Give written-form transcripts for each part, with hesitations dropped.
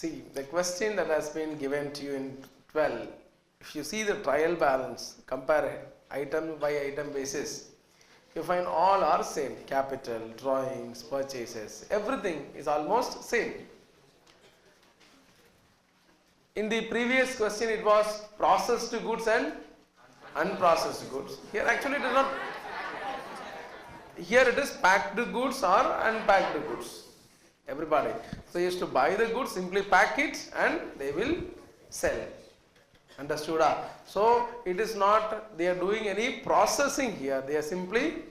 See, the question that has been given to you in 12, if you see the trial balance, compare item by item basis, you find all are same. Capital, drawings, purchases, everything is almost same. In the previous question, it was processed goods and unprocessed goods. Here actually it is not. Here it is packed goods or unpacked goods. Everybody. So you used to buy the goods, simply pack it and they will sell. Understood? So it is not they are doing any processing here. They are simply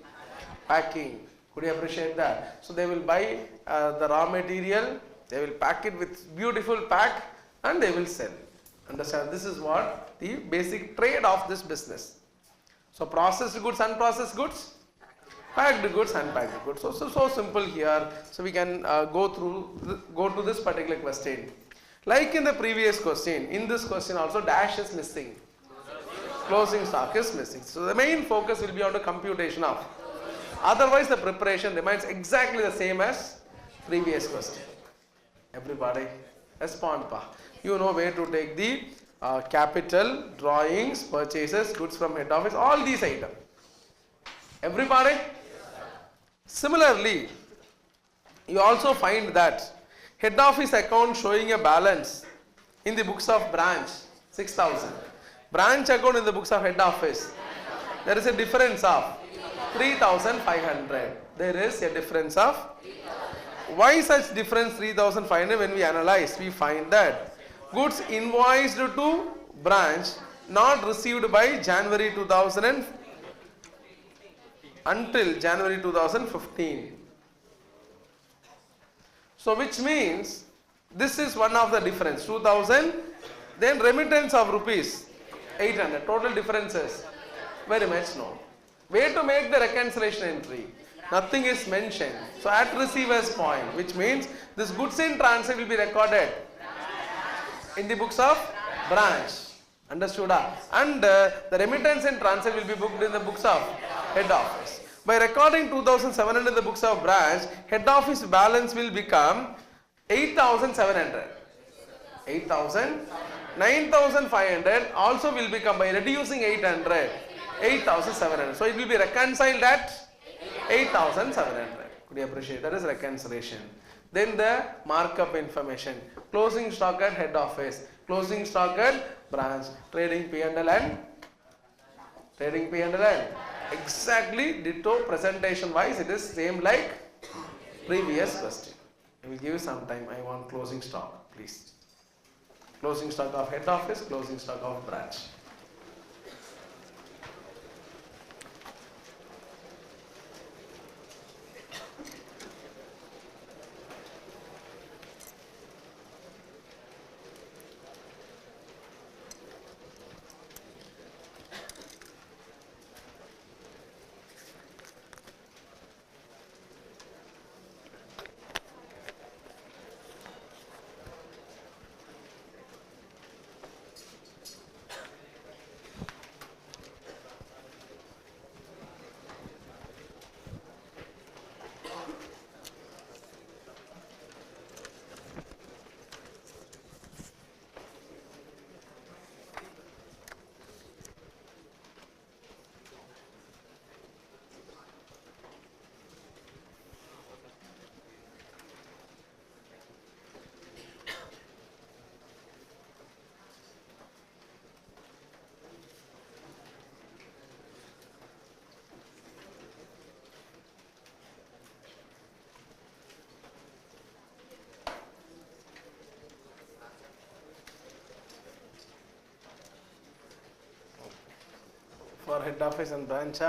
packing. Could you appreciate that? So they will buy the raw material. They will pack it with beautiful pack and they will sell. Understand? This is what the basic trade of this business. So processed goods, unprocessed goods, packed goods, unpacked goods. So simple here. So we can go to this particular question. Like in the previous question, in this question also dash is missing. Closing stock is missing. So the main focus will be on the computation of. Otherwise the preparation remains exactly the same as previous question. Everybody respond pa. You know where to take the capital, drawings, purchases, goods from head office, all these items. Everybody? Similarly, you also find that head office account showing a balance in the books of branch 6,000. Branch account in the books of head office, there is a difference of 3,500. There is a difference of. Why such difference 3,500? When we analyze, we find that goods invoiced to branch not received by January 2000 until January 2015. So which means this is one of the difference 2000, then remittance of rupees 800. Total differences very much known. Where to make the reconciliation entry? Nothing is mentioned. So at receiver's point, which means this goods in transit will be recorded in the books of branch. Understood? And the remittance in transit will be booked in the books of head office. By recording 2,700 in the books of branch, head office balance will become 8,700. 8,000. 9,500 also will become, by reducing 800, 8,700. So it will be reconciled at 8,700. Could you appreciate? That is reconciliation. Then the markup information. Closing stock at head office. Closing stock at branch. Trading P&L and trading P&L and exactly ditto presentation wise. It is same like previous question. I will give you some time. I want closing stock, please. Closing stock of head office, closing stock of branch. For head office and branch.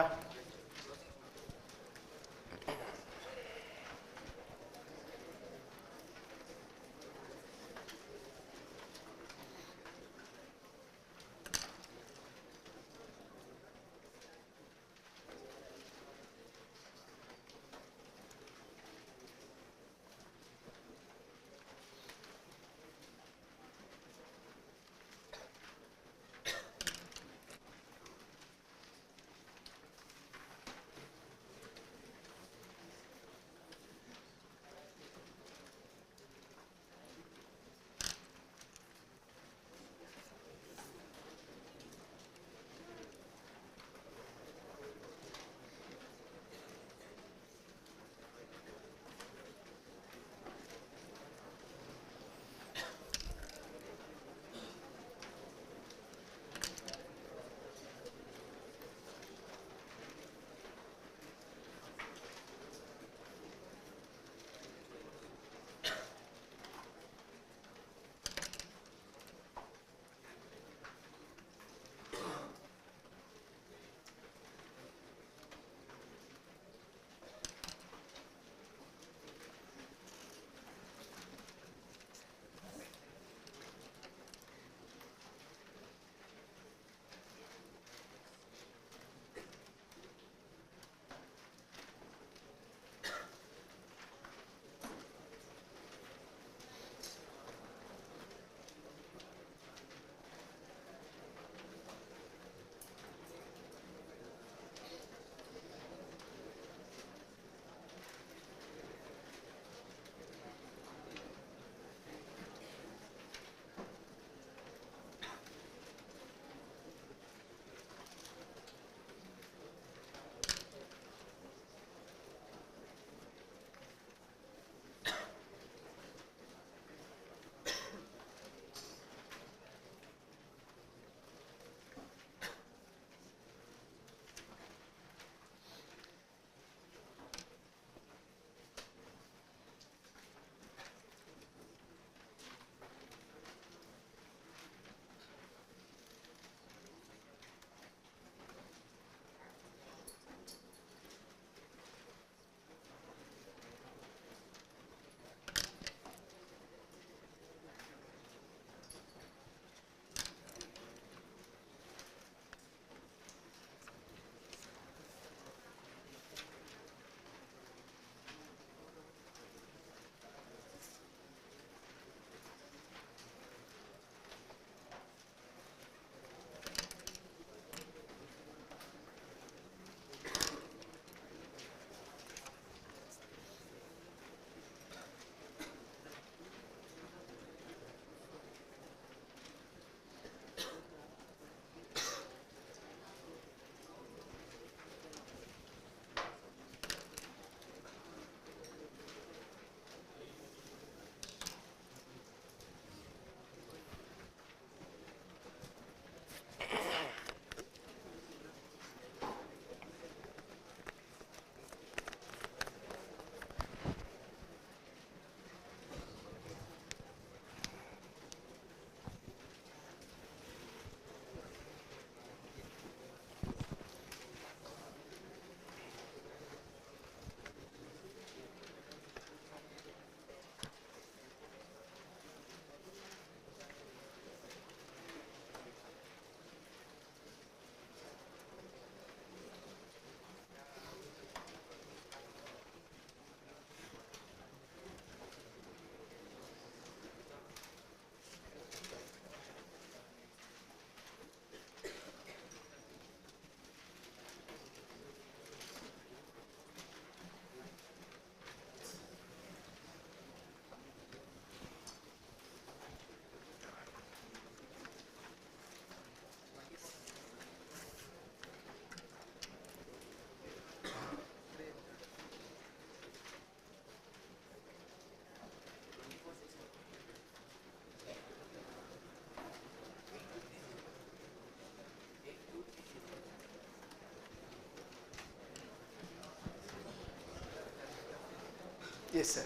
Yes, sir.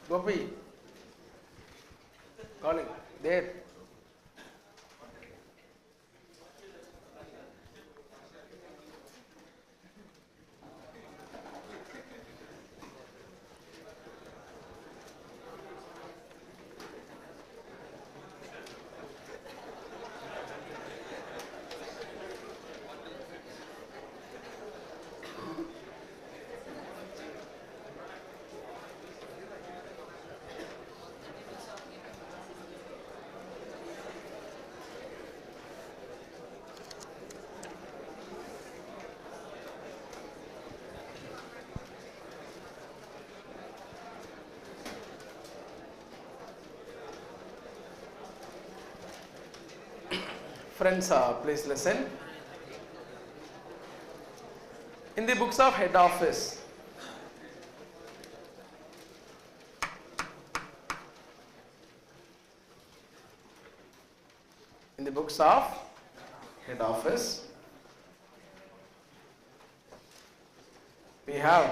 Gopi, calling there. Friends, please listen. In the books of head office, in the books of head office, we have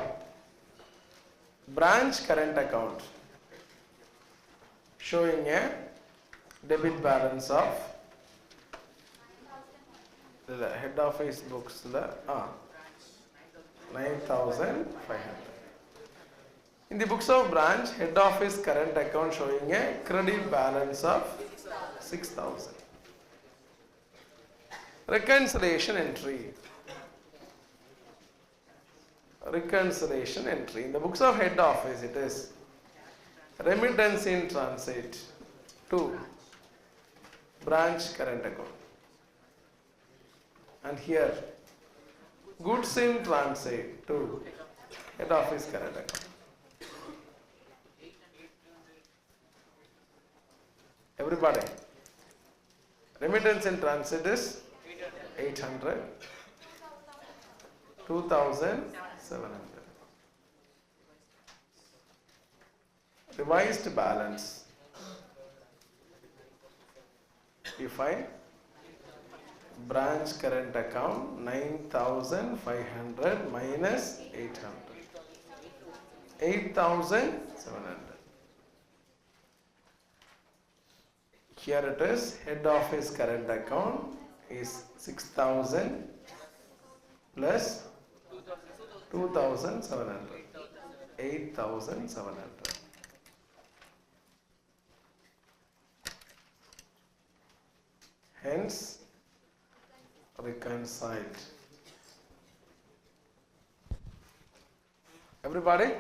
branch current account showing a debit balance of the head office books, 9,500. In the books of branch, head office current account showing a credit balance of 6,000. Reconciliation entry. Reconciliation entry. In the books of head office, it is remittance in transit to branch current account. And here, goods in transit to head office current account. Everybody, remittance in transit is 800, 2,700. Revised balance. You find branch current account 9,500 minus 800. 8,700. Here it is, head office current account is 6,000 plus 2,700. 8,700. Hence, reconciled. Everybody,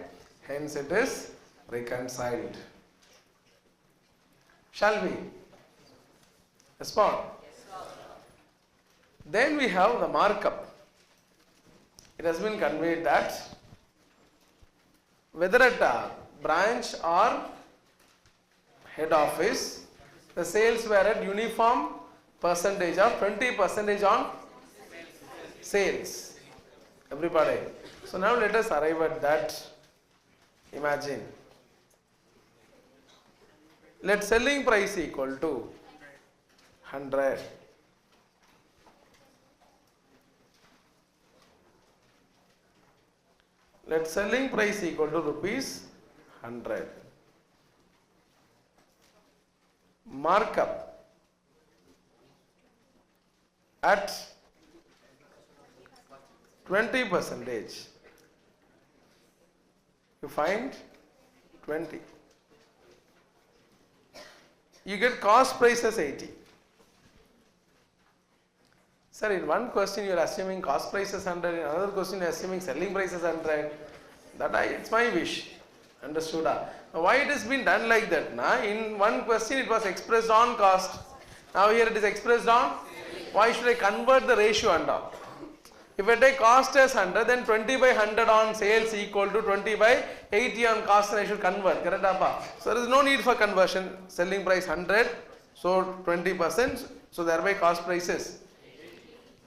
hence it is reconciled. Shall we respond? Then we have the markup. It has been conveyed that whether at a branch or head office, the sales were at uniform percentage of 20% on sales. Everybody. So now let us arrive at that. Imagine. Let selling price equal to 100. Let selling price equal to rupees 100. Markup at 20%. You find 20. You get cost price as 80. Sir, in one question you are assuming cost price as 100, in another question you are assuming selling price as 100. It's my wish. Understood? Why it has been done like that? In one question it was expressed on cost, Now here it is expressed on, why should I convert the ratio and all? If I take cost as 100, then 20 by 100 on sales equal to 20 by 80 on cost, and I should convert, correct apa? So there is no need for conversion. Selling price 100, so 20%, so thereby cost price is.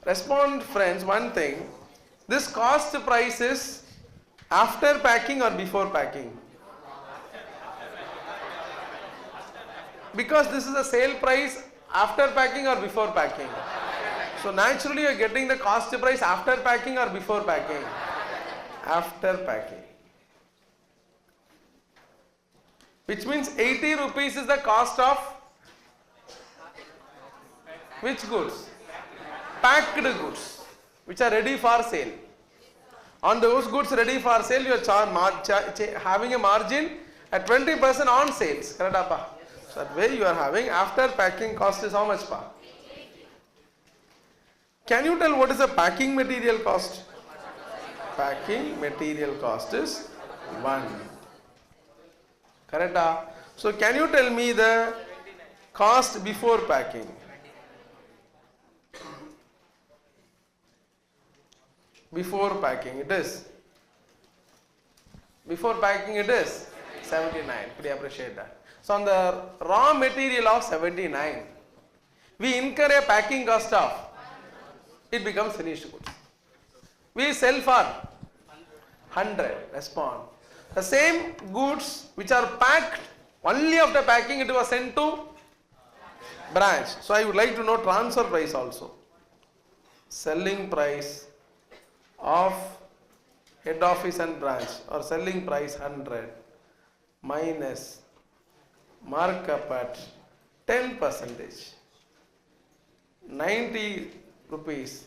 Respond friends, one thing, this cost price is after packing or before packing? Because this is a sale price after packing or before packing? So naturally you are getting the cost price after packing or before packing? After packing. Which means 80 rupees is the cost of which goods? Packed goods, which are ready for sale. On those goods ready for sale, you are having a margin at 20% on sales. Correct, apa? So that way you are having after packing cost is how much, pa? Can you tell what is the packing material cost? Packing material cost is 1. Correct? So can you tell me the cost before packing? Before packing it is. Before packing it is 79. Could you appreciate that? So on the raw material of 79, we incur a packing cost of, it becomes finished goods. We sell for 100. Respond. The same goods which are packed, only after packing it was sent to branch. So I would like to know transfer price also. Selling price of head office and branch, or selling price 100 minus markup at 10%. 90 rupees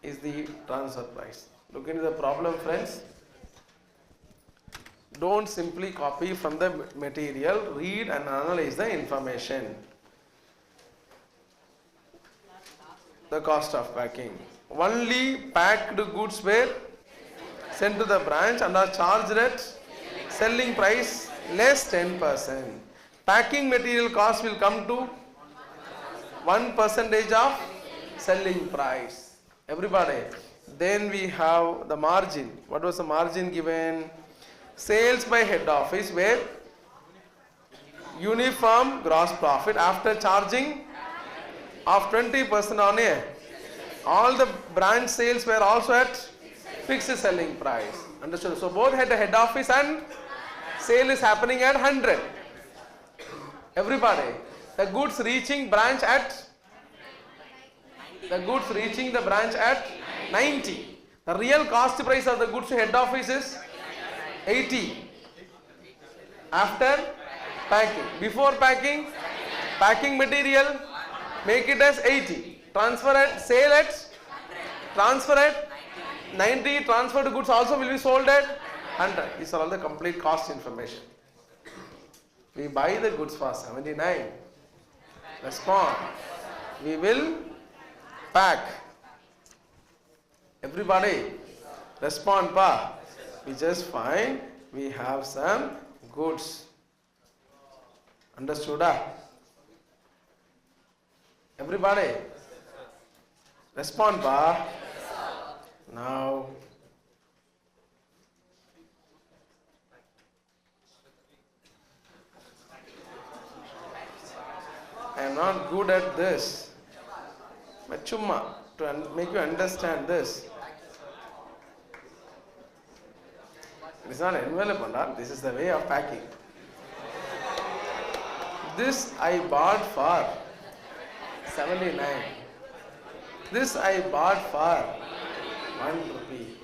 is the transfer price. Look into the problem, friends. Don't simply copy from the material, read and analyze the information. The cost of packing. Only packed goods were sent to the branch and are charged at selling price less 10%. Packing material cost will come to 1% of selling price. Everybody. Then we have the margin. What was the margin given? Sales by head office were uniform gross profit after charging of 20% on a. All the branch sales were also at fixed selling price. Understood? So both at the head office and sale is happening at 100. Everybody. The goods reaching branch at the branch at 90. The real cost price of the goods to head office is 80. After packing. Before packing, packing material, make it as 80. Transfer at, sale at, transfer at 90. Transferred goods also will be sold at 100. These are all the complete cost information. We buy the goods for 79. Respond. We will pack. Everybody, respond, pa. We just find we have some goods. Understood? Everybody, respond, pa. Now, I am not good at this, but chumma, to make you understand this. It is not envelope, this is the way of packing. This I bought for 79. This I bought for 1 rupee.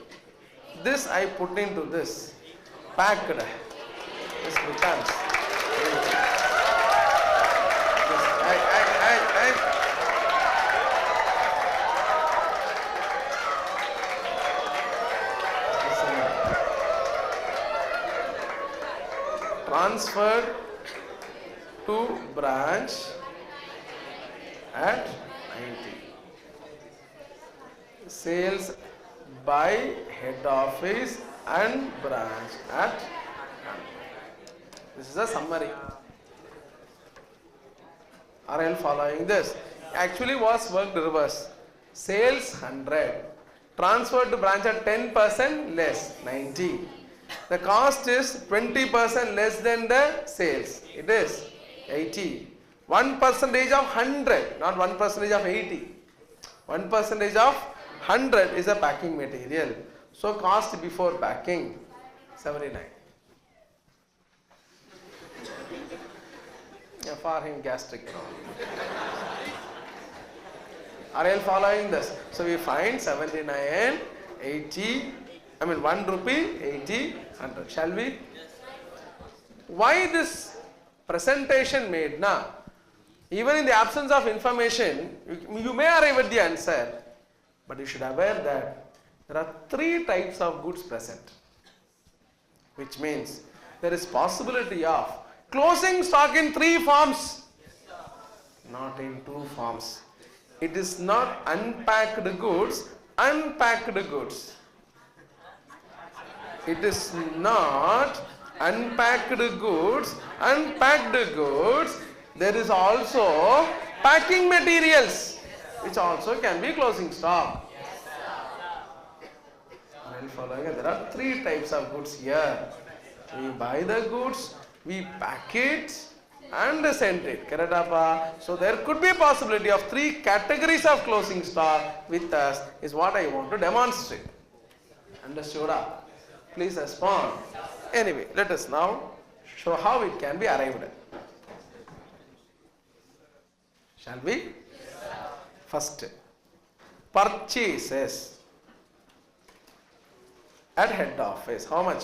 This I put into this. Packed. This becomes. Transferred to branch at 90. Sales by head office and branch at 100. This is a summary. Are you following this? Actually was worked reverse. Sales 100. Transferred to branch at 10% less, 90. The cost is 20% less than the sales. It is 80. 1% of 100, not 1% of 80. 1% of 100 is a packing material. So cost before packing 79. Yeah, for him gastric problem. Are you following this? So we find 79, 80, 1 rupee, 80, 100. Shall we? Why this presentation made now? Even in the absence of information, you may arrive at the answer, but you should be aware that there are 3 types of goods present, which means there is possibility of closing stock in 3 forms, not in 2 forms. It is not unpacked goods, unpacked goods. It is not unpacked goods, unpacked goods. There is also packing materials, which also can be closing stock. There are 3 types of goods here. We buy the goods, we pack it and send it. So there could be a possibility of 3 categories of closing stock with us is what I want to demonstrate. Understood? Please respond. Anyway, let us now show how it can be arrived at. Shall we? First, purchases at head office. How much?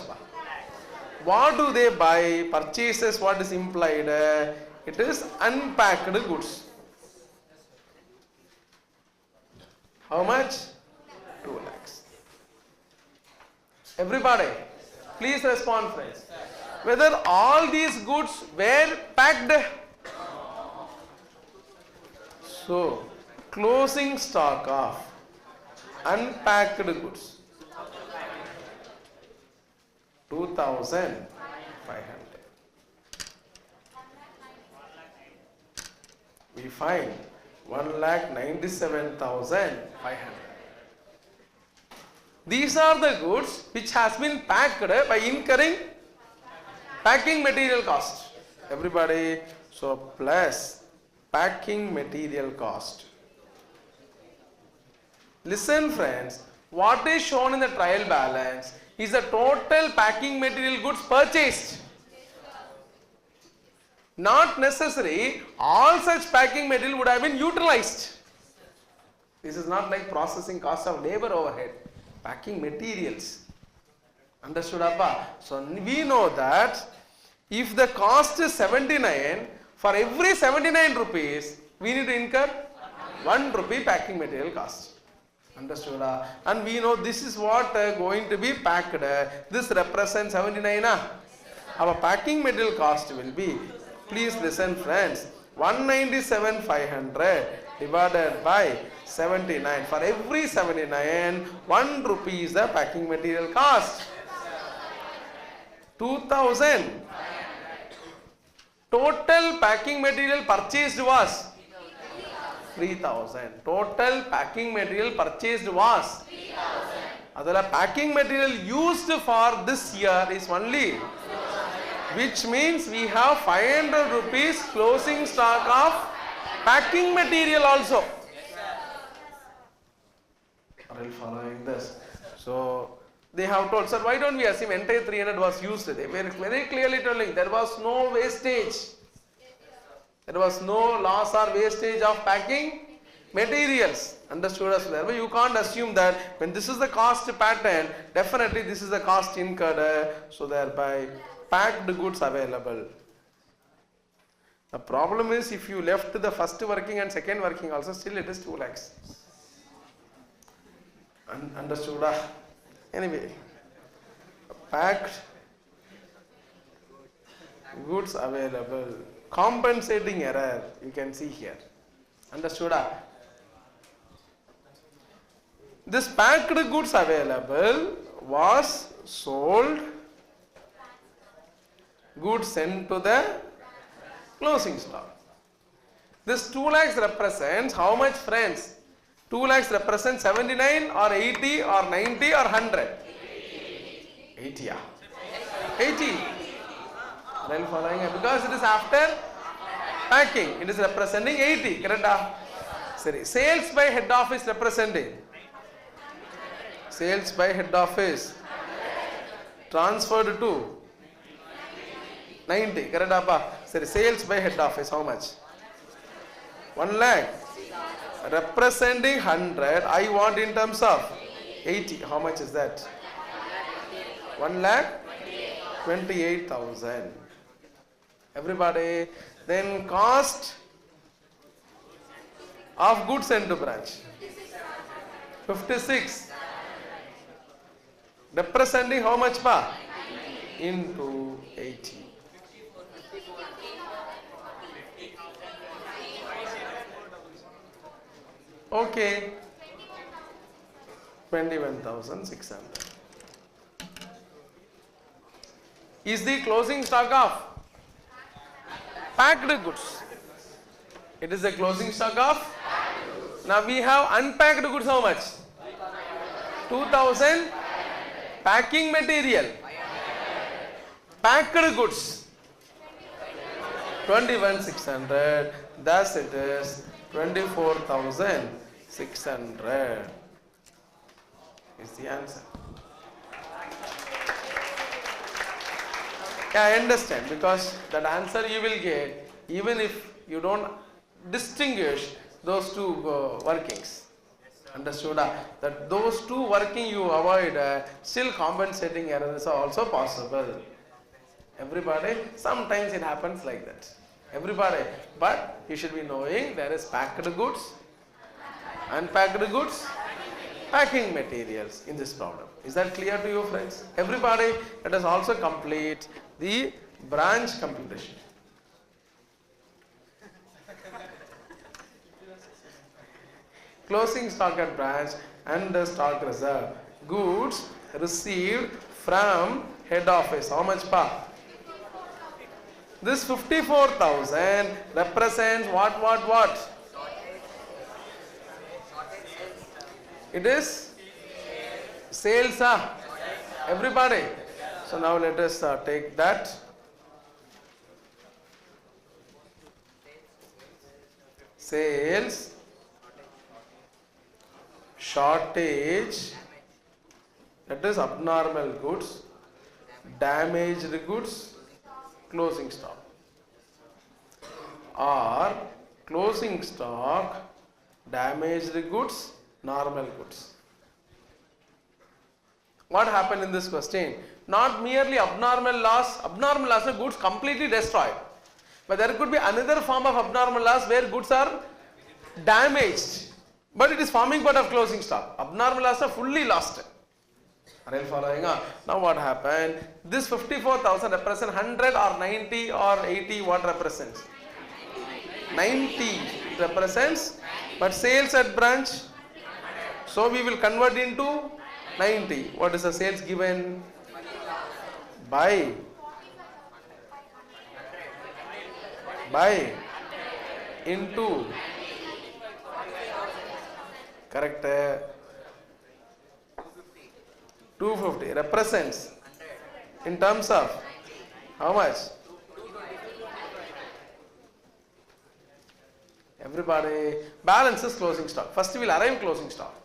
What do they buy? Purchases, what is implied? It is unpacked goods. How much? 2 lakhs. Everybody, please respond, friends. Whether all these goods were packed? So, closing stock of unpacked goods 2,500. We find 1,97,500. These are the goods which has been packed by incurring packing material cost. Everybody, so plus packing material cost. Listen, friends, what is shown in the trial balance is the total packing material goods purchased. Not necessary all such packing material would have been utilized. This is not like processing cost of labor overhead. Packing materials. Understood, Appa? So we know that if the cost is 79, for every 79 rupees, we need to incur 1 rupee packing material cost. Understood? And we know this is what going to be packed. This represents 79. Our packing material cost will be, please listen, friends, 197,500 divided by 79. For every 79, 1 rupee is the packing material cost. 2,000. Total packing material purchased was 3,000. Total packing material purchased was 3,000. Adala packing material used for this year is only, which means we have 500 rupees closing stock of packing material also. Are you following this? So they have told, sir, why don't we assume entire 300 was used? They were very clearly telling there was no wastage. There was no loss or wastage of packing materials. Understood us? Therefore, you can't assume that when this is the cost pattern, definitely this is the cost incurred. So thereby packed goods available. The problem is if you left the first working and second working also, still it is 2 lakhs. Understood? Anyway, packed goods available. Compensating error, you can see here. Understood? This packed goods available was sold, goods sent to the closing stock. This 2 lakhs represents how much, friends? 2 lakhs represents 79 or 80 or 90 or 100? 80. Yeah. 80. Then following, because it is after packing, it is representing 80. Correct? Sorry. Sales by head office representing. Sales by head office transferred to 90. Correct? Sorry. Sales by head office, how much? 1 lakh. Representing 100, I want in terms of 80. How much is that? 1 lakh 28,000. Everybody. Then cost of goods sent to branch 56. Representing how much pa? Into 80. Okay. 21,600. Is the closing stock of packed goods? It is the closing stock of. Now we have unpacked goods, how much? 2,000. Packing material. Packed goods 21,600. Thus it is 24,600 is the answer. Yeah, I understand, because that answer you will get even if you don't distinguish those two workings. Understood? That those two working you avoid, still compensating errors are also possible. Everybody, sometimes it happens like that. Everybody, but you should be knowing there is packed goods, unpacked goods, packing materials in this problem. Is that clear to you, friends? Everybody, let us also complete the branch computation. Closing stock at branch and the stock reserve. Goods received from head office. How much pa? This 54,000 represents what? It is sales, everybody. So now let us take that. Sales, shortage, that is abnormal goods, damaged goods, closing stock, or closing stock, damaged goods, normal goods. What happened in this question? Not merely abnormal loss of goods completely destroyed, but there could be another form of abnormal loss where goods are damaged, but it is forming part of closing stock. Abnormal loss are fully lost. Are you following? Now what happened? This 54,000 represents 100 or 90 or 80. What represents? 90 represents, but sales at branch. So we will convert into 90. What is the sales given? By into, correct, 250 represents in terms of how much? Everybody, balance is closing stock. First we will arrive closing stock.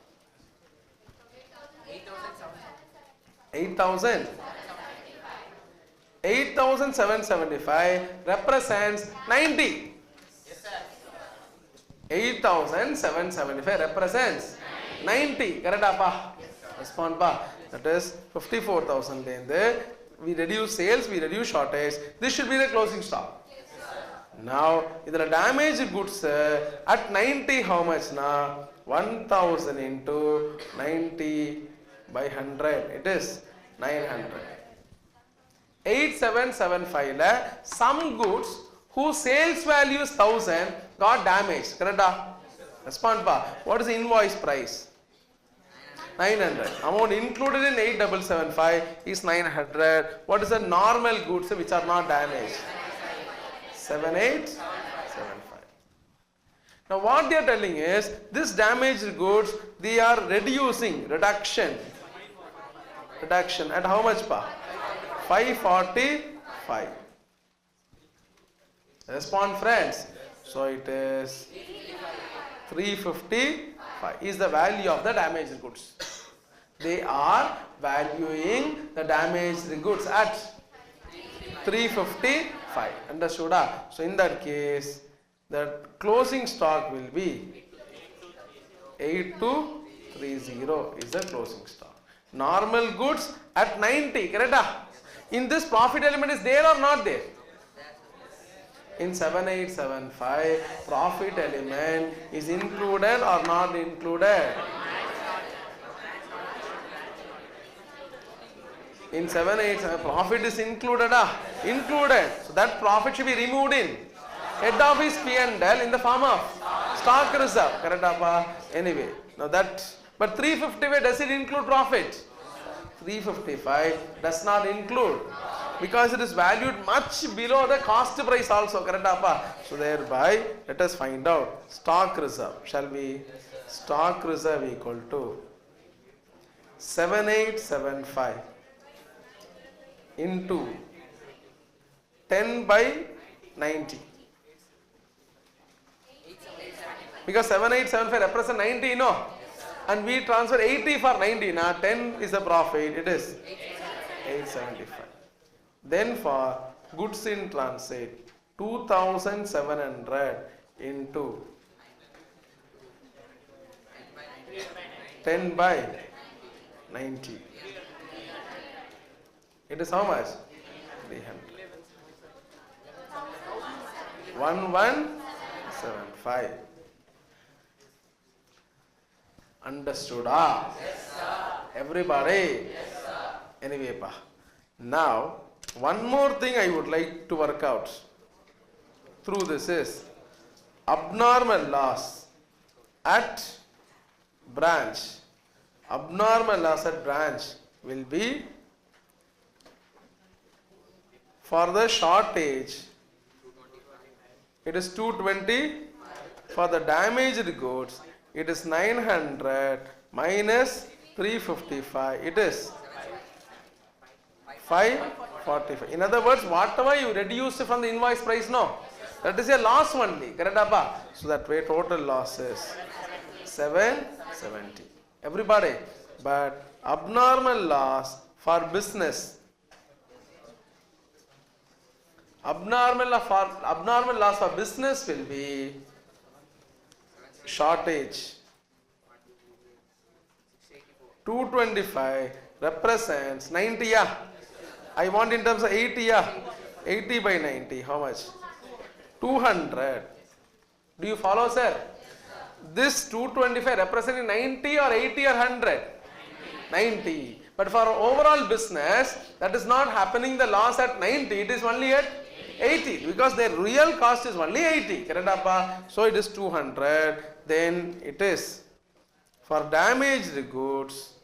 8,775 represents 90. 8,775 represents 90. Correct, apa? Respond pa. That is 54,000. We reduce sales, we reduce shortage. This should be the closing stock. Now, if there are damaged goods at 90, how much na? 1,000 into 90 by 100. It is 900. 8,775 some goods whose sales value is 1,000 got damaged. Correct? Respond pa. What is the invoice price? 900. Amount included in 8,775 is 900. What is the normal goods which are not damaged? 7,875. Now what they are telling is, this damaged goods, they are reduction at how much pa? 545. Respond friends. So it is 355 is the value of the damaged goods. They are valuing the damaged goods at 355. Understood? So in that case, the closing stock will be 8230 is the closing stock. Normal goods at 90, correct? In this profit element is there or not there? In 7875, profit element is included or not included? In 787, profit is included. Included. So that profit should be removed in head office P&L in the form of stock reserve. Correct? Anyway, now that, but 355, does it include profit? 355 does not include, because it is valued much below the cost price also. Correct? So thereby, let us find out stock reserve. Shall we? Stock reserve equal to 7875 into 10 by 90. Because 7875 represents 90, no? And we transfer 80 for 90. Now 10 is the profit. It is 875. Then for goods in transit, 2700 into 10 by 90. It is how much? 300. 1175. Understood? Yes, sir. Everybody? Yes, sir. Anyway, now one more thing I would like to work out through this is abnormal loss at branch. Abnormal loss at branch will be for the shortage. It is 220. For the damaged goods, it is 900 minus 355. It is 545. In other words, whatever you reduced from the invoice price, no, that is a loss only. Correct? So that way total loss is 770. Everybody, but abnormal loss for business. Abnormal loss for business will be shortage. 225 represents 90. Yeah. I want in terms of 80. Yeah. 80 by 90. How much? 200. Do you follow, sir? This 225 representing 90 or 80 or 100? 90. But for overall business, that is not happening the loss at 90. It is only at 80, because their real cost is only 80. Correct? So it is 200. Then it is for damaged goods,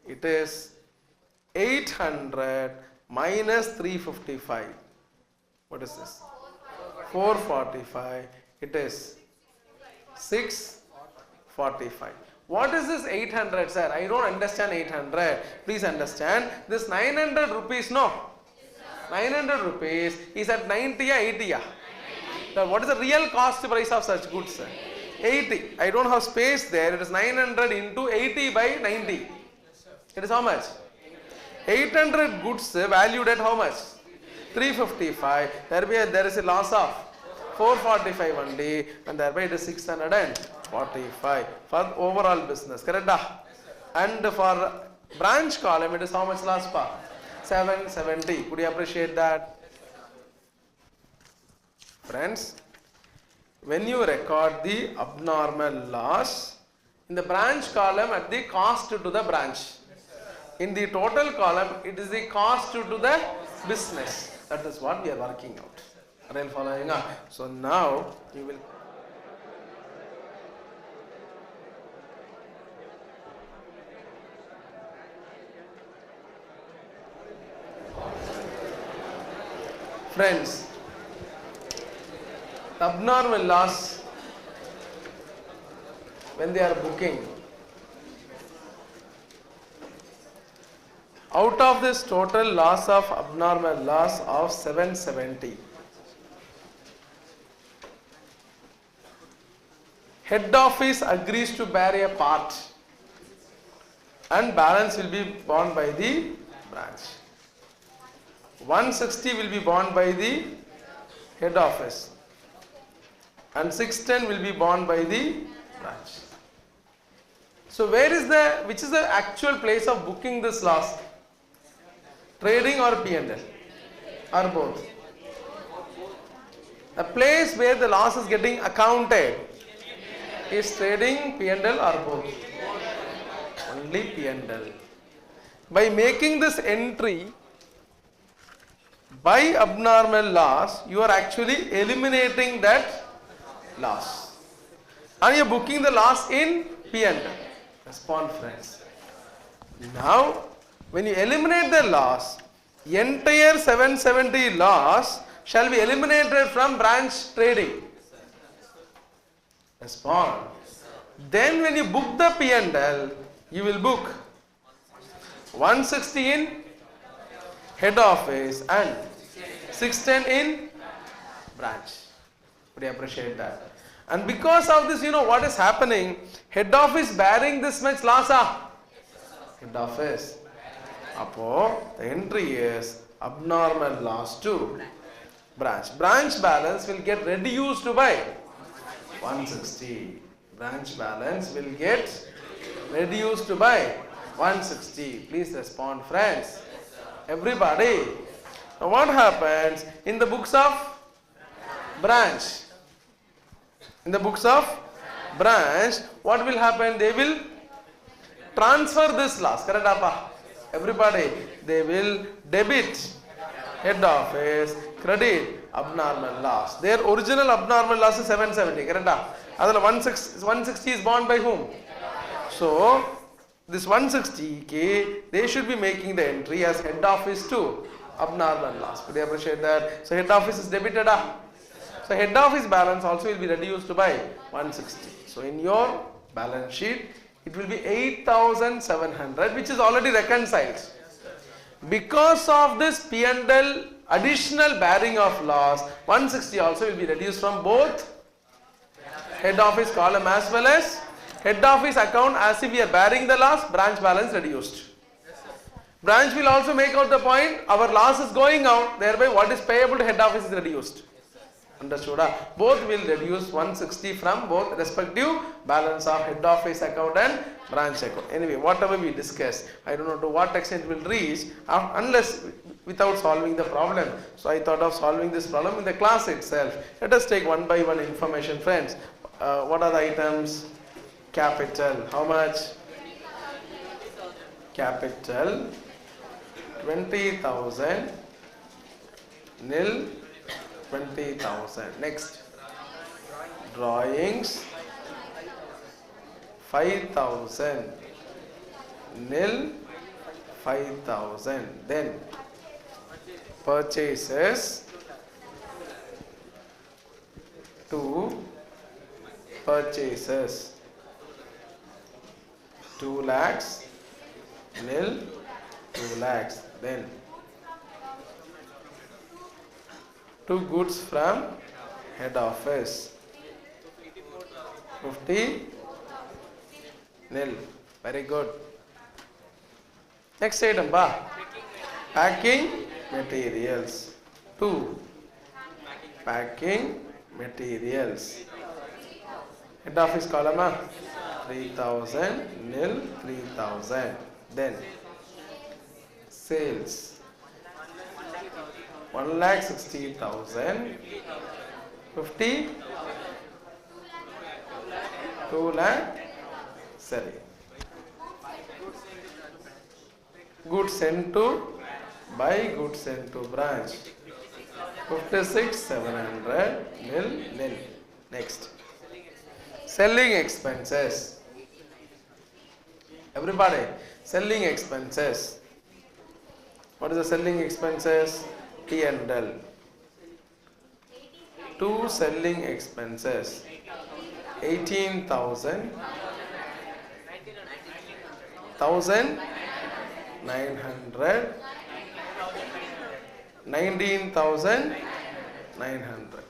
it is 800 minus 355. What is this? 445. It is 645. What is this 800, sir? I don't understand 800. Please understand. This 900 rupees, no? 900 rupees is at 90 or 80. Now, what is the real cost price of such goods, sir? 80. I don't have space there. It is 900 into 80 by 90. It is how much? 800 goods valued at how much? 355. There is a loss of 445 only, and thereby it is 645 for overall business. Correct? And for branch column, it is how much loss? 770. Could you appreciate that? Friends, when you record the abnormal loss in the branch column at the cost to the branch, in the total column it is the cost to the business. That is what we are working out. Are you following up? So now you will friends, abnormal loss when they are booking. Out of this total loss of abnormal loss of 770, head office agrees to bear a part and balance will be borne by the branch. 160 will be borne by the head office and 610 will be borne by the branch. So which is the actual place of booking this loss? Trading or P&L? Or both? The place where the loss is getting accounted is trading, P&L or both? Only P&L. By making this entry by abnormal loss, you are actually eliminating that loss. And you are booking the loss in P&L. Respond, friends. Now, when you eliminate the loss, entire 770 loss shall be eliminated from branch trading. Respond. Then when you book the P&L, you will book 160 in head office and 610 in branch. Would you appreciate that? And because of this, what is happening? Head office bearing this much loss. Head office. The entry is abnormal loss to branch. Branch balance will get reduced by 160. Branch balance will get reduced by 160. Please respond, friends. Everybody. Now what happens in the books of branch? In the books of branch, what will happen? They will transfer this loss. Correct, Appa? Everybody, they will debit head office, credit abnormal loss. Their original abnormal loss is 770. Correct? That 160 is borne by whom? So, this 160K, they should be making the entry as head office to abnormal loss. Could you appreciate that? So, head office is debited. So, head office balance also will be reduced by 160. So, in your balance sheet, it will be 8,700, which is already reconciled. Because of this P&L additional bearing of loss, 160 also will be reduced from both head office column as well as head office account, as if we are bearing the loss, branch balance reduced. Branch will also make out the point, our loss is going out, thereby what is payable to head office is reduced. Understood? Both will reduce 160 from both respective balance of head office account and branch account. Anyway, whatever we discussed, I don't know to what extent will reach unless without solving the problem. So I thought of solving this problem in the class itself. Let us take one by one information, friends. What are the items? Capital. How much? Capital 20,000. Nil 20,000. Next, drawings 5,000. Nil 5,000. Then purchases 2 purchases 2 lakhs. Nil 2 lakhs. Then 2 goods from head office 50 nil. Very good. Next item, packing materials 2 packing materials. Head office column 3,000 nil 3,000. Then sales 1,60,000 50 2 lakh selling. Goods sent to buy, goods sent to branch 56,700 nil. Next, selling expenses. Everybody, selling expenses. What is the selling expenses? P&L. 2 selling expenses 18,000 1900, 19,900.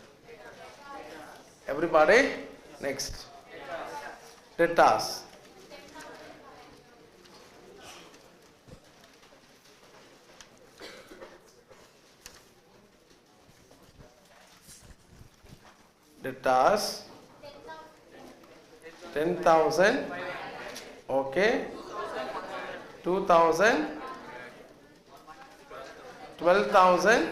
Everybody, next. Debtors. Debtors 10,000. Okay. 2,000. 12,000.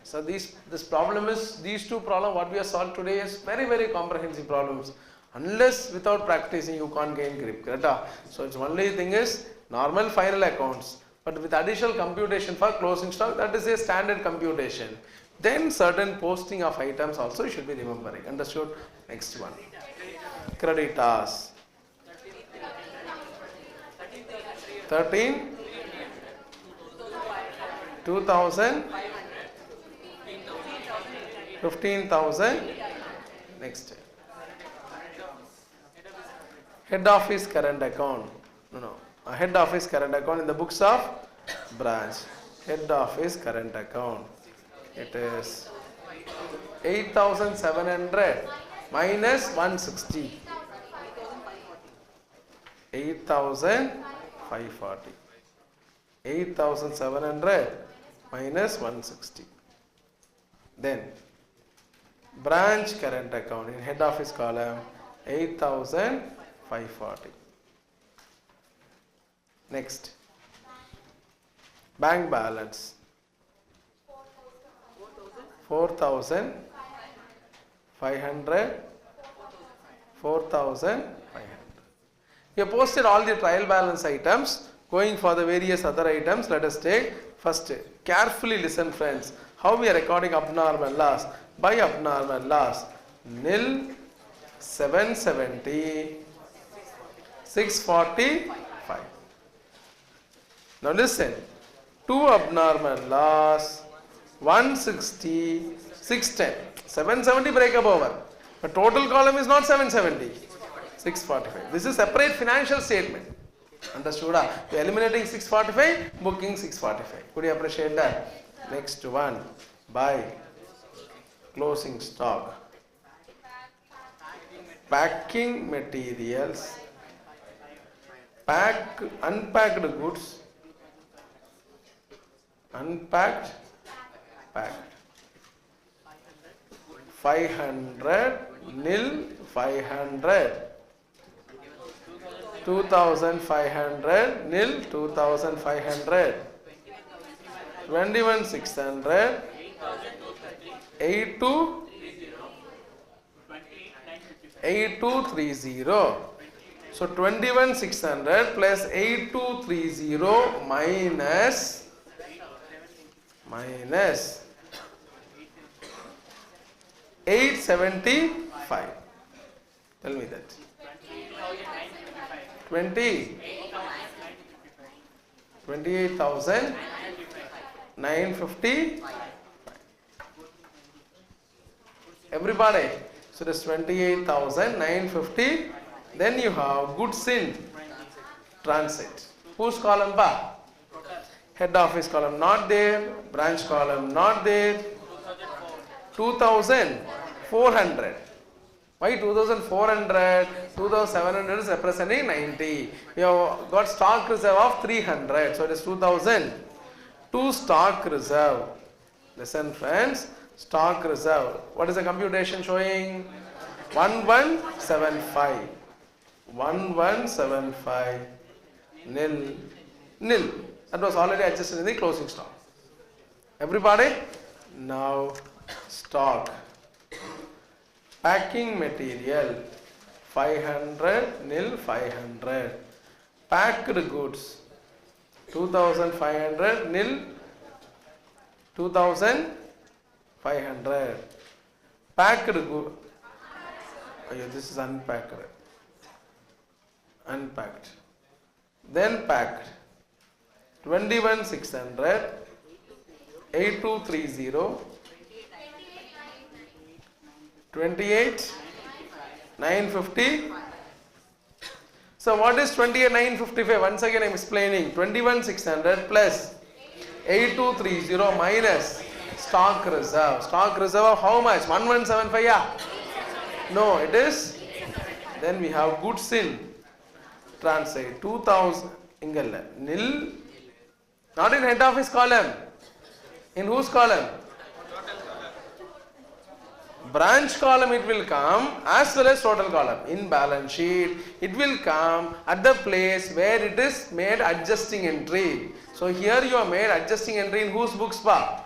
So this problem is, these two problems what we have solved today is very, very comprehensive problems. Unless without practicing you can't gain grip. Correct? So its only thing is normal final accounts, but with additional computation for closing stock, that is a standard computation. Then certain posting of items also you should be remembering. Understood? Next one. Creditors. 13. 2,000. 15,000. Next. Head office current account. No. Head office current account in the books of branch. Head office current account. It is 8,700 minus 160. 8,540. 8,700 minus 160. Then branch current account in head office column 8,540. Next, bank balance 4,500. 4,500. You posted all the trial balance items. Going for the various other items, let us take first. Carefully listen, friends. How we are recording abnormal loss? By abnormal loss, nil, 770, 645. Now listen. 2 abnormal loss, 160, 610. 770 breakup over. But total column is not 770. 645. This is separate financial statement. Understood? We are eliminating 645, booking 645. Could you appreciate that? Next one. Buy. Closing stock. Packing materials. Unpacked goods. Unpacked. Packed. 500. Nil. 500. 2,500. Nil. 2,500. 21,600. 8230. So 21,600 plus 8230 minus 875. Tell me that. 28,950. Everybody. So this 28,950. Then you have goods in transit. Whose column ba? Head office column not there. Branch column not there. 2,400. Why 2,400? 2,700 is representing 90. We have got stock reserve of 300. So it is 2,000. 2 stock reserve. Listen, friends. Stock reserve. What is the computation showing? 1175. 1175. Nil. That was already adjusted in the closing stock. Everybody? Now stock. Packing material 500. Nil 500. Packed goods 2,500. Nil 2,500. Packed goods. This is unpacked. Unpacked. Then packed. 21,600. 8230. 28,950. So what is 28,955? Once again I am explaining. 21,600 plus 8,230 minus stock reserve. Stock reserve of how much? 1,175, yeah? No, it is. Then we have goods in transit. 2,000. Nil. Not in head office column. In whose column? Branch column it will come as well as total column. In balance sheet it will come at the place where it is made adjusting entry. So here you are made adjusting entry in whose books pa?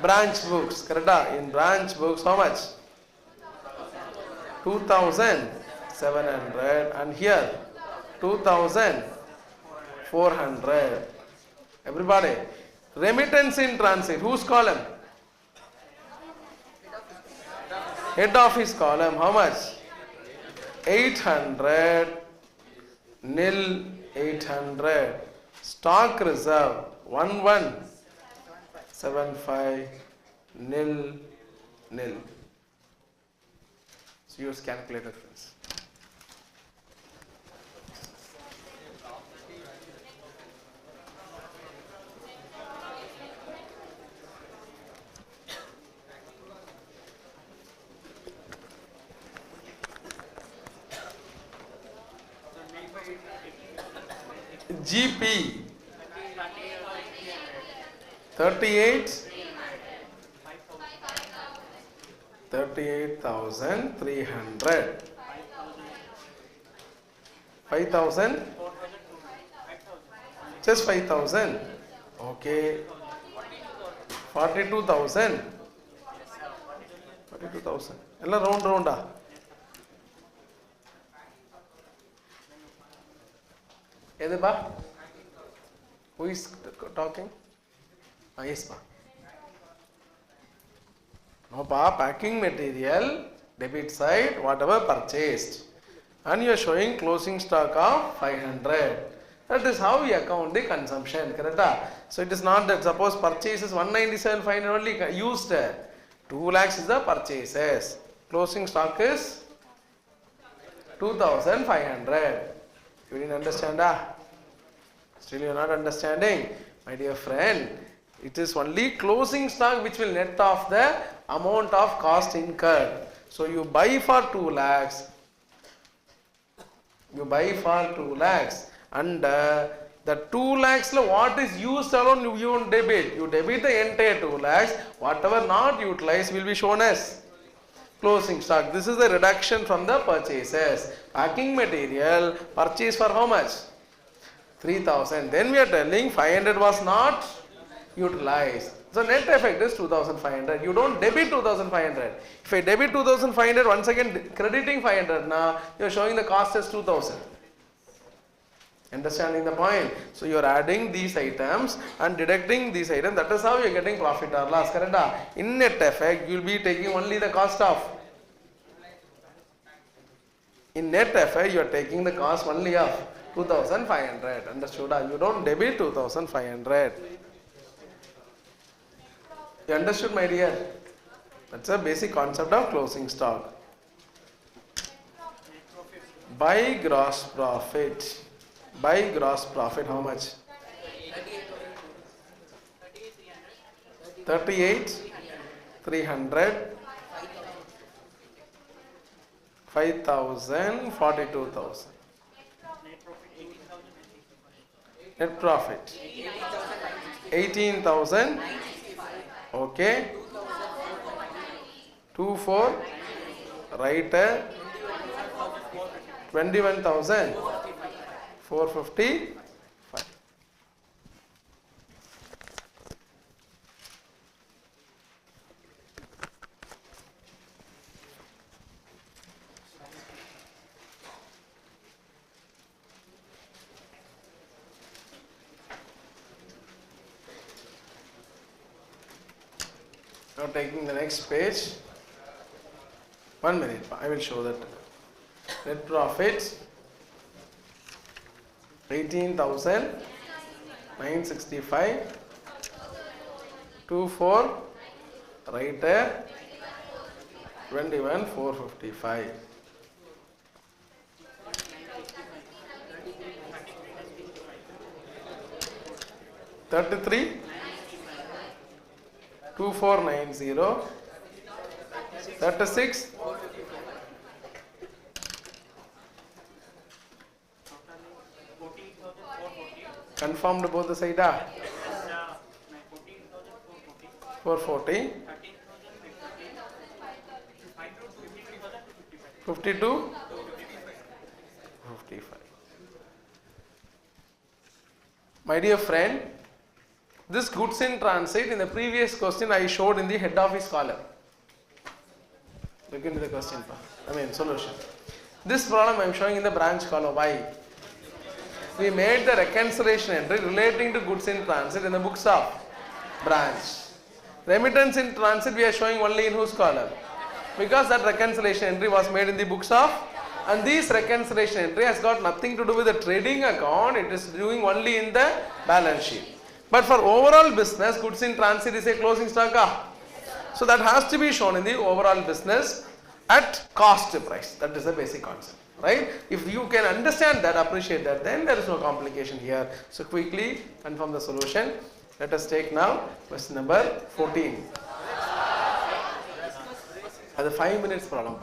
Branch books. Correct? In branch books how much? 2,700 and here 2,400. Everybody. Remittance in transit. Whose column? Head office column. How much? 800. Nil 800. Stock reserve 1175. Nil. So use calculator, friends. GP 38,300. 5,000. Just 5,000. Okay. 42,000. 42,000. Ella round. Who is talking? Yes, pa. No, pa. Packing material, debit side, whatever purchased. And you are showing closing stock of 500. That is how we account the consumption. Correct? So it is not that suppose purchases 197,500 only used. 2 lakhs is the purchases. Closing stock is 2,500. You didn't understand? Still you are not understanding? My dear friend, it is only closing stock which will net off the amount of cost incurred. So you buy for 2 lakhs. You buy for 2 lakhs. And the 2 lakhs what is used alone you won't debit. You debit the entire 2 lakhs. Whatever not utilized will be shown as closing stock. This is the reduction from the purchases. Packing material purchase for how much? 3,000. Then we are telling 500 was not utilized. So net effect is 2,500. You don't debit 2,500. If I debit 2,500, once again crediting 500, now you are showing the cost as 2,000. Understanding the point? So you are adding these items and deducting these items. That is how you are getting profit or loss. Correct? In net effect, you will be taking only the cost of. In net effect, you are taking the cost only of 2,500. Understood? You don't debit 2,500. You understood, my dear? That's a basic concept of closing stock. By gross profit. By gross profit, how much? 38,300. 5,000, 42,000. Net profit 18,000. Okay. 24. Writer 21,455. Now taking the next page. 1 minute, I will show that. Net profit 18,965. 24. Writer 21,455. 33, 2490, 36, confirmed both the side, 440, 52, 55. My dear friend, this goods in transit in the previous question I showed in the head office column. Look into the question, solution. This problem I am showing in the branch column. Why? We made the reconciliation entry relating to goods in transit in the books of branch. Remittance in transit we are showing only in whose column? Because that reconciliation entry was made in the books of, and this reconciliation entry has got nothing to do with the trading account, it is doing only in the balance sheet. But for overall business, goods in transit is a closing stock. So that has to be shown in the overall business at cost price. That is the basic concept. Right? If you can understand that, appreciate that, then there is no complication here. So quickly confirm the solution. Let us take now question number 14. That's a 5 minutes problem.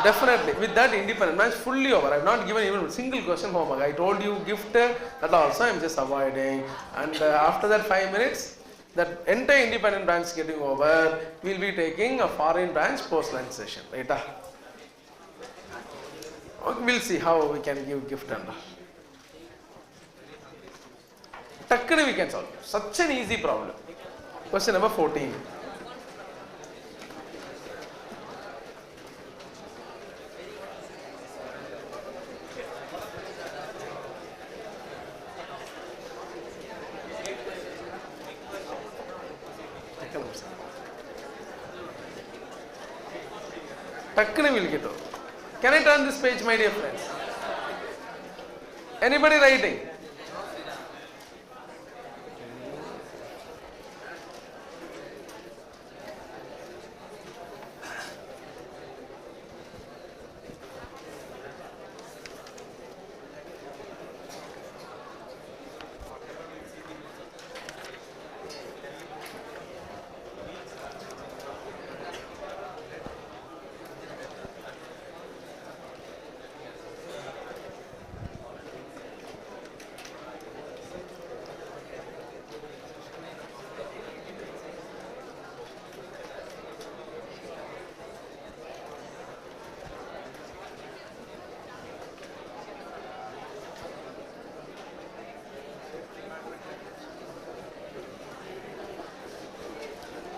Definitely. With that, independent match fully over. I have not given even a single question homework. I told you gift, that also I am just avoiding. And after that 5 minutes, that entire independent branch getting over, we will be taking a foreign branch post-lunch session. Right? We will see how we can give gift and all. Takkani we can solve. Such an easy problem. Question number 14. Takkani will get over. Can I turn this page, my dear friends? Anybody writing?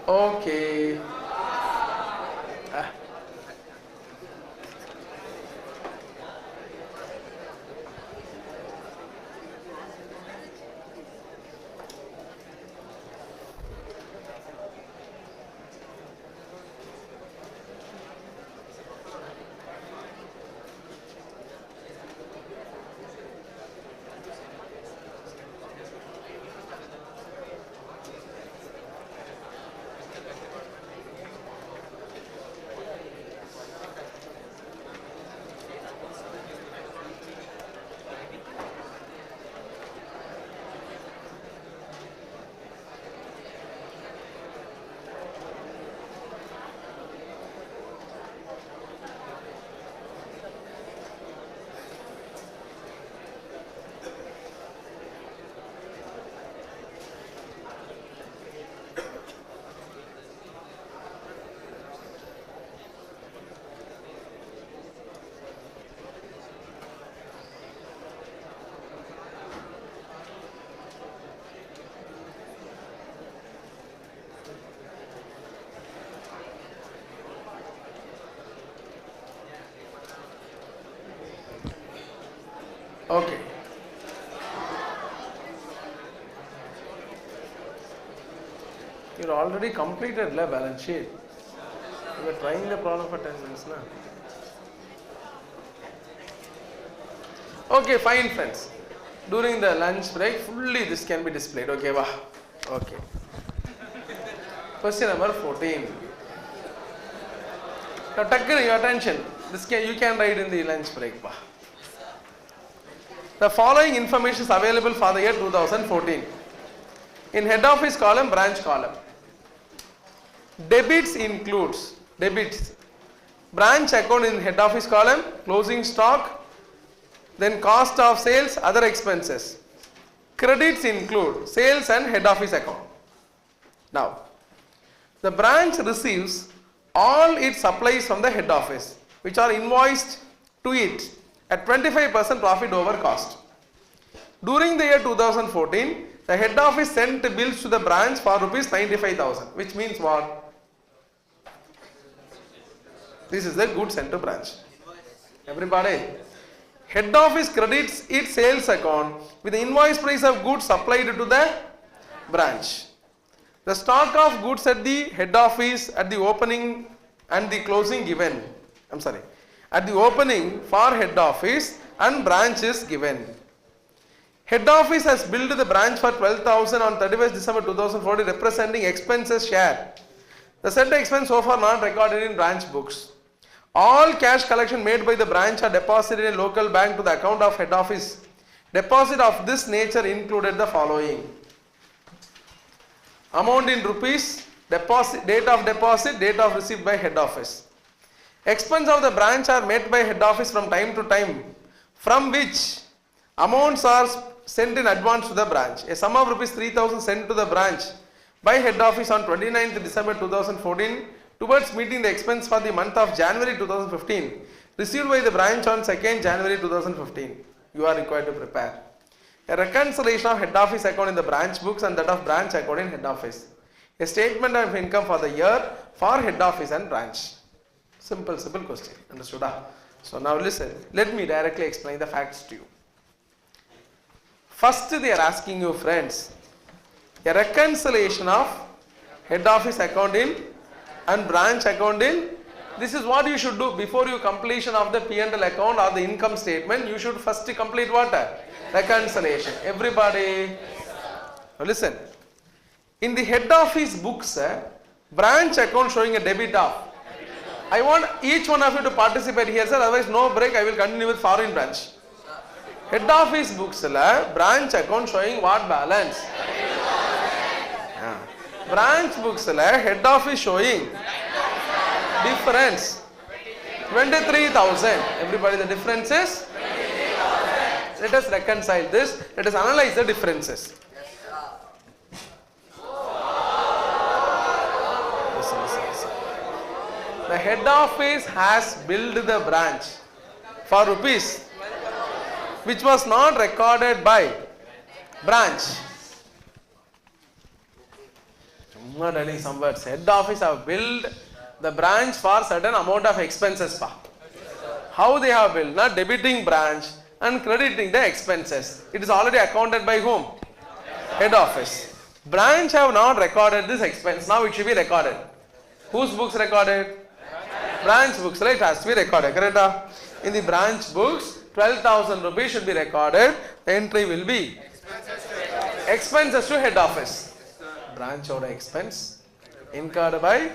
Okay. Okay. You already completed the balance sheet. You are trying the problem for 10 minutes now. Okay, fine friends. During the lunch break, fully this can be displayed. Okay, wow. Okay. Question number 14. Now, taken your attention. You can write in the lunch break. Wow. The following information is available for the year 2014. In head office column, branch column. Debits includes, debits, branch account in head office column, closing stock, then cost of sales, other expenses. Credits include sales and head office account. Now, the branch receives all its supplies from the head office, which are invoiced to it at 25% profit over cost. During the year 2014, the head office sent bills to the branch for rupees 95,000, which means what? This is the goods sent to branch. Everybody, head office credits its sales account with the invoice price of goods supplied to the branch. The stock of goods at the head office at the opening and the closing given. At the opening for head office and branch is given. Head office has billed the branch for 12,000 on 31st December 2014, representing expenses share. The said expense so far not recorded in branch books. All cash collection made by the branch are deposited in local bank to the account of head office. Deposit of this nature included the following: amount in rupees, deposit, date of receipt by head office. Expense of the branch are met by head office from time to time, from which amounts are sent in advance to the branch. A sum of rupees 3,000 sent to the branch by head office on 29th December 2014 towards meeting the expense for the month of January 2015, received by the branch on 2nd January 2015. You are required to prepare a reconciliation of head office account in the branch books and that of branch account in head office. A statement of income for the year for head office and branch. Simple question. Understood? So now listen, let me directly explain the facts to you. First they are asking you, friends, a reconciliation of head office account in and branch account in. This is what you should do before you completion of the P&L account or the income statement. You should first complete what? Reconciliation. Everybody, now listen. In the head office books, branch account showing a debit of. I want each one of you to participate here, sir. Otherwise, no break. I will continue with foreign branch. Head office books, branch account showing what balance? Branch books, head office showing difference 23,000. Everybody, the difference is? Let us reconcile this. Let us analyze the differences. The head office has billed the branch for rupees which was not recorded by branch. Telling some words. Head office have billed the branch for certain amount of expenses. How they have billed? Not debiting branch and crediting the expenses. It is already accounted by whom? Head office. Branch have not recorded this expense. Now it should be recorded. Whose books recorded? Branch books, right? It has to be recorded. Correct? In the branch books, 12,000 rupees should be recorded. The entry will be expenses to head office. Branch order expense incurred by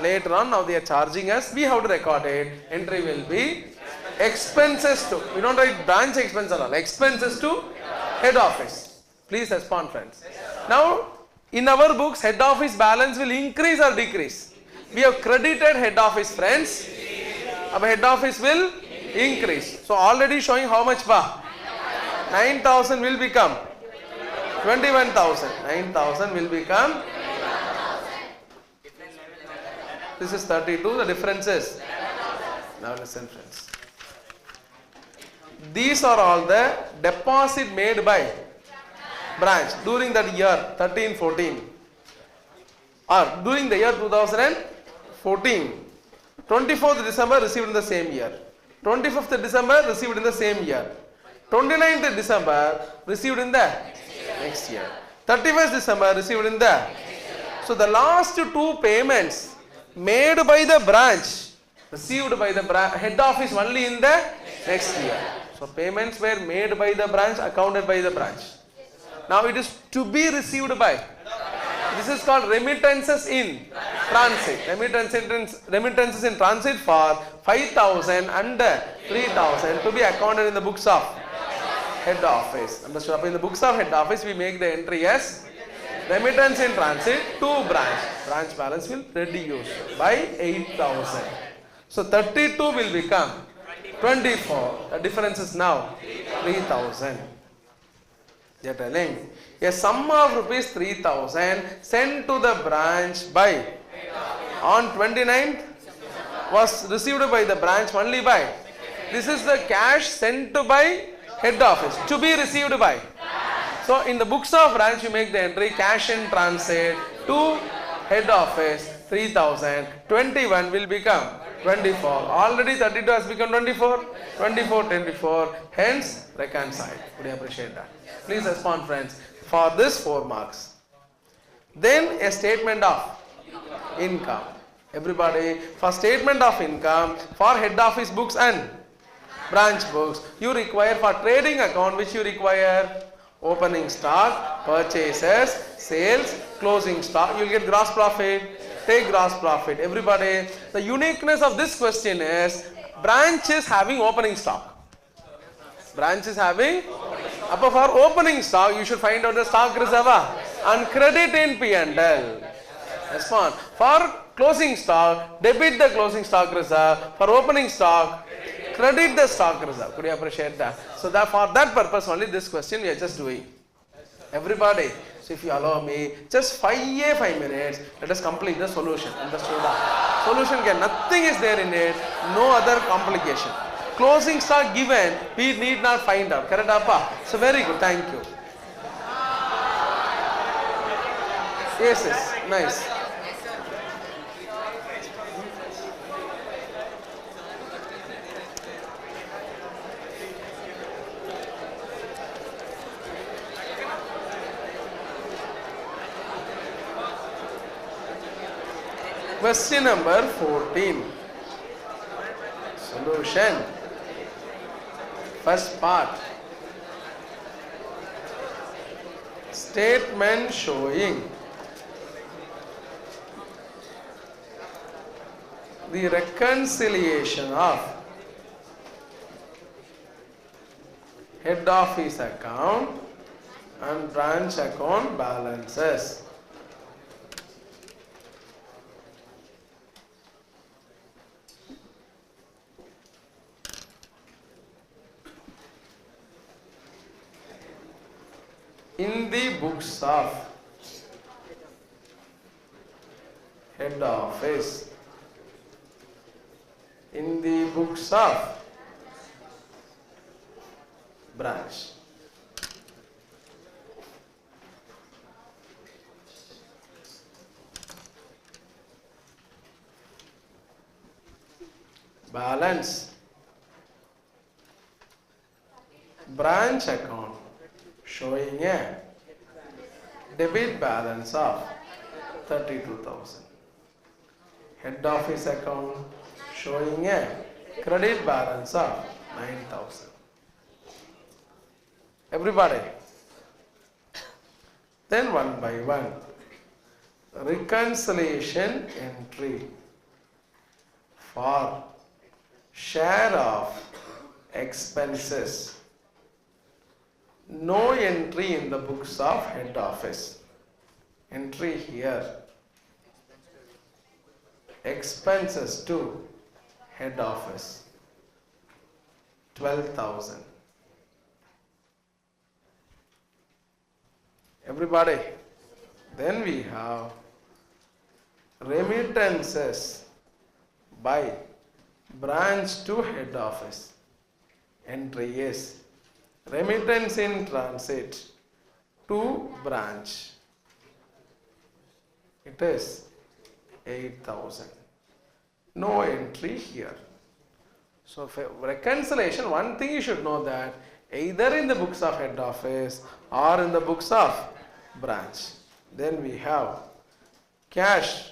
later on. Now they are charging us. We have to record it. Entry will be expenses to. We don't write branch expense at all. Expenses to head office. Please respond, friends. Now in our books, head office balance will increase or decrease. We have credited head office, friends. Our head office will increase. So already showing how much? 9,000 will become 21,000. 9,000 will become. This is 32. The difference is. Now listen, friends. These are all the deposit made by branch during that year 13-14 or during the year 2014. 24th December received in the same year. 25th December received in the same year. 29th December received in the next year. 31st December received in the. So the last two payments made by the branch, received by the head office only in the next year. So payments were made by the branch, accounted by the branch. Now it is to be received by. This is called remittances in transit. Remittances in transit for 5,000 and 3,000 to be accounted in the books of head office. Understood? In the books of head office, we make the entry as Remittance in transit to branch. Branch balance will reduce by 8,000. So 32 will become 24. The difference is now 3,000. They are telling a sum of rupees 3,000 sent to the branch by on 29th was received by the branch only by. This is the cash sent to by head office to be received by. So in the books of branch you make the entry cash in transit to head office 3,000. 21 will become 24. Already 32 has become 24. 24, 24. Hence reconcile. Would you appreciate that? Please respond friends for this 4 marks. Then a statement of income. Everybody, for statement of income for head office books and branch books, you require for trading account which you require opening stock, purchases, sales, closing stock. You will get gross profit. Take gross profit. Everybody, the uniqueness of this question is branch is having opening stock. Branch is having, for opening stock, you should find out the stock reserve and credit in P&L. Respond. For closing stock, debit the closing stock reserve. For opening stock, credit the stock reserve. Could you appreciate that? So that for that purpose only this question we are just doing. Everybody, so if you allow me, just 5 minutes, let us complete the solution. Understood? Solution can, nothing is there in it, no other complication. Closing stock given, we need not find out. Correct, Appa? So very good, thank you. Yes, yes, nice. Question number 14. Solution. First part. Statement showing the reconciliation of head office account and branch account balances. In the books of head office, in the books of branch. Balance branch account showing a debit balance of 32,000. Head office account showing a credit balance of 9,000. Everybody. Then one by one. Reconciliation entry for share of expenses. No entry in the books of head office. Entry here. Expenses to head office. 12,000. Everybody. Then we have remittances by branch to head office. Entry is remittance in transit to branch. It is 8,000. No entry here. So for reconciliation, one thing you should know that either in the books of head office or in the books of branch. Then we have cash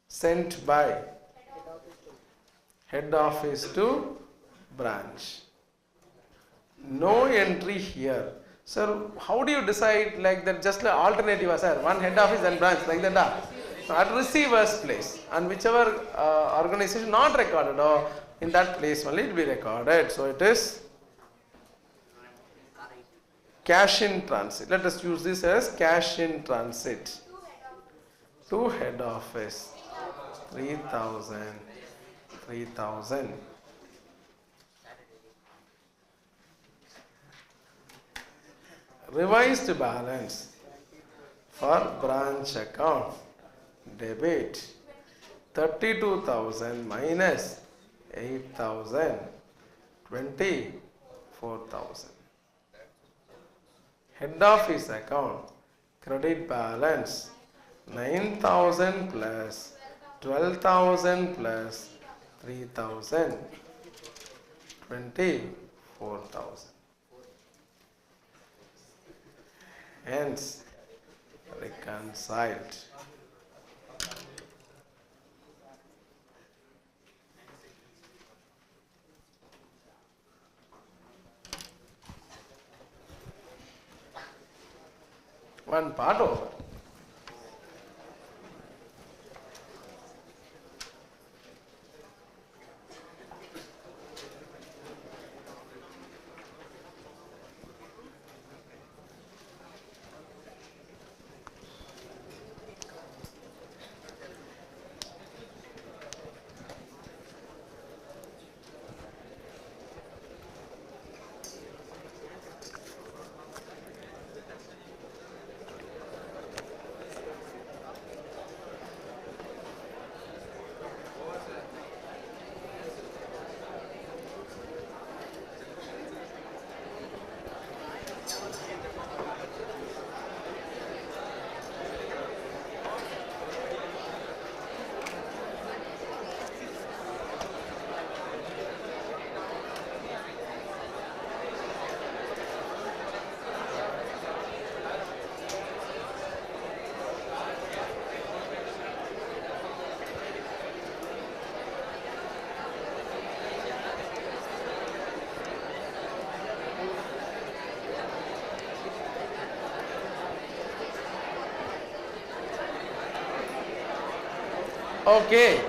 sent by head office to branch. No entry here. Sir, how do you decide like that? Just like alternative, sir. One head office and branch like that. At receiver's place, and whichever organization not recorded, or in that place only it will be recorded. So it is cash in transit. Let us use this as cash in transit. To head office, 3,000. Revised balance for branch account, debit 32,000 minus 8,000, 24,000. Head office account, credit balance 9,000 plus 12,000 plus 3,000, 24,000. Hence, reconciled. One part over. Okay.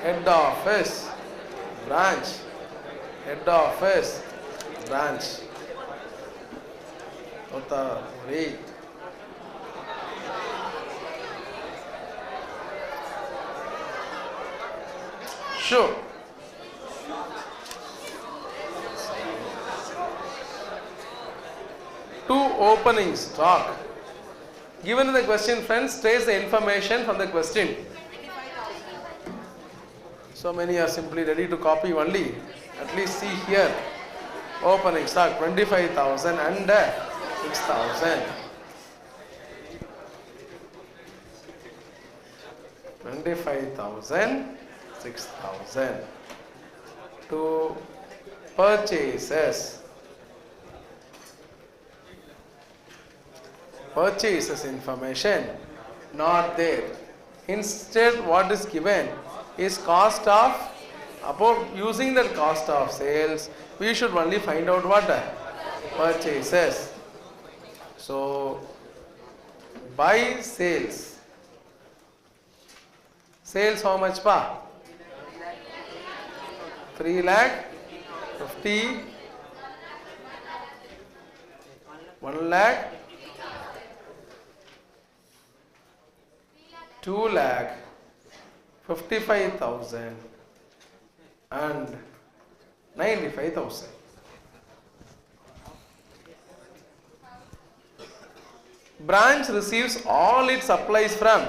Head office, branch, head office, branch. Totally. Sure. To opening stock. Given in the question, friends, trace the information from the question. So many are simply ready to copy only. At least see here. Opening stock 25,000 and 6,000. 25,000, 6,000. To purchases. Purchases information not there. Instead, what is given is cost of, above using the cost of sales, we should only find out what purchases. So by sales, sales how much pa? 3 lakh 50, 1 lakh, 2 lakh 55,000 and 95,000. Branch receives all its supplies from.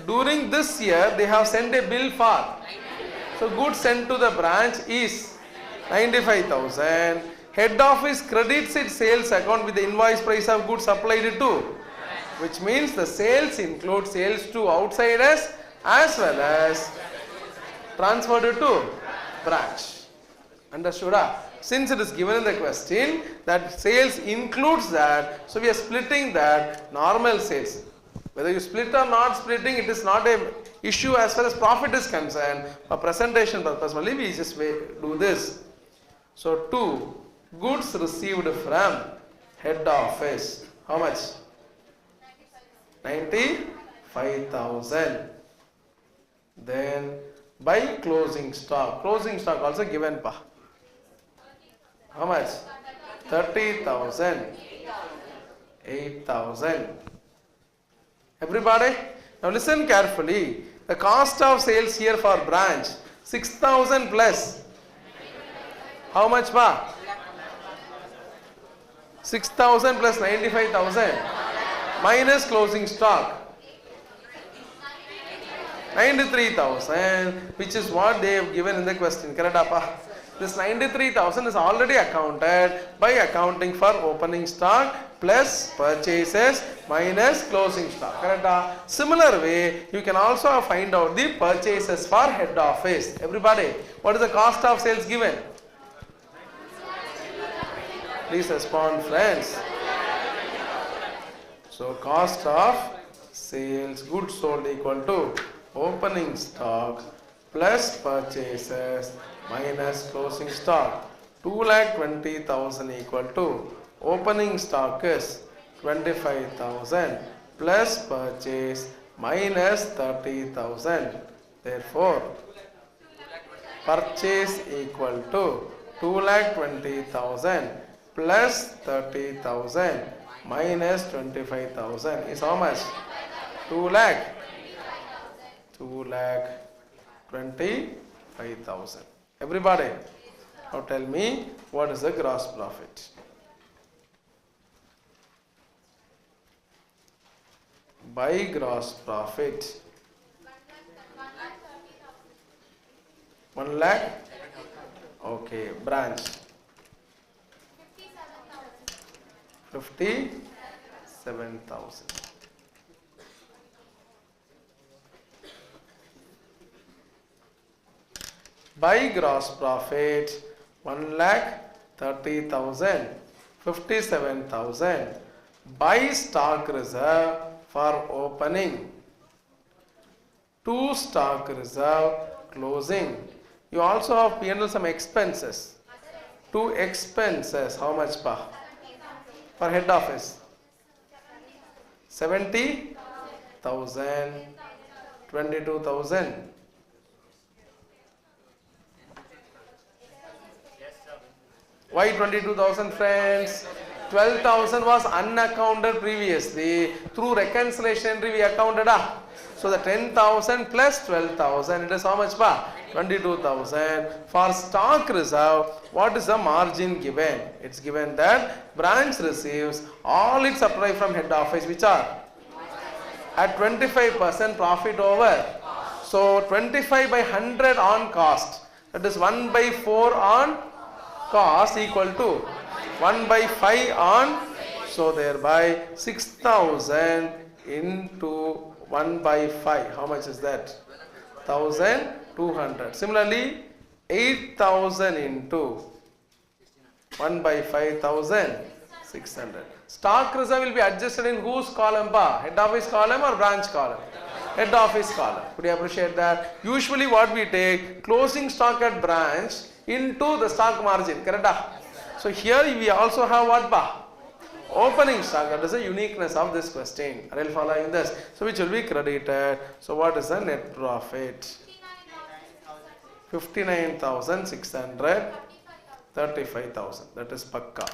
During this year, they have sent a bill for. So goods sent to the branch is 95,000. Head office credits its sales account with the invoice price of goods supplied to, which means the sales include sales to outsiders as well as transferred to branch. Understood? Since it is given in the question that sales includes that, so we are splitting that normal sales. Whether you split or not splitting, it is not a issue as far as profit is concerned. For presentation purpose only we just do this. So to goods received from head office. How much? 95,000. Then by closing stock. Closing stock also given pa. How much? 30,000. 8,000. Everybody? Now listen carefully. The cost of sales here for branch 6,000 plus. How much pa? 6,000 plus 95,000 minus closing stock 93,000, which is what they have given in the question. Correct, apa? This 93,000 is already accounted by accounting for opening stock plus purchases minus closing stock. Correct? Similar way, you can also find out the purchases for head office. Everybody, what is the cost of sales given? Please respond, friends. So, cost of sales, goods sold equal to opening stock plus purchases minus closing stock. 2,20,000 equal to opening stock is 25,000 plus purchase minus 30,000. Therefore, purchase equal to 2,20,000 plus 30,000 minus 25,000 is how much? 2,25,000. Everybody, now tell me what is the gross profit? By gross profit 1 lakh. Okay, branch 57,000. By gross profit 1,30,000, 57,000. By stock reserve for opening, to stock reserve closing. You also have P&L some expenses. To expenses, how much pa? For head office 70,000, 22,000. Why 22,000, friends? 12,000 was unaccounted previously. Through reconciliation entry we accounted. So the 10,000 plus 12,000, it is how much pa? 22,000. For stock reserve, what is the margin given? It's given that branch receives all its supply from head office, which are at 25% profit over. So 25 by 100 on cost. That is 1 by 4 on cost equal to 1 by 5 on. So thereby 6,000 into 1 by 5. How much is that? 1,200. Similarly, 8,000 into 1 by 5,600. Stock reserve will be adjusted in whose column pa? Head office column or branch column? Head office column. Could you appreciate that? Usually what we take, closing stock at branch into the stock margin. Correct? So here we also have what pa? Opening stock. That is the uniqueness of this question. Are you following this? So which will be credited. So what is the net profit? 59,600, 35,000. That is pakka.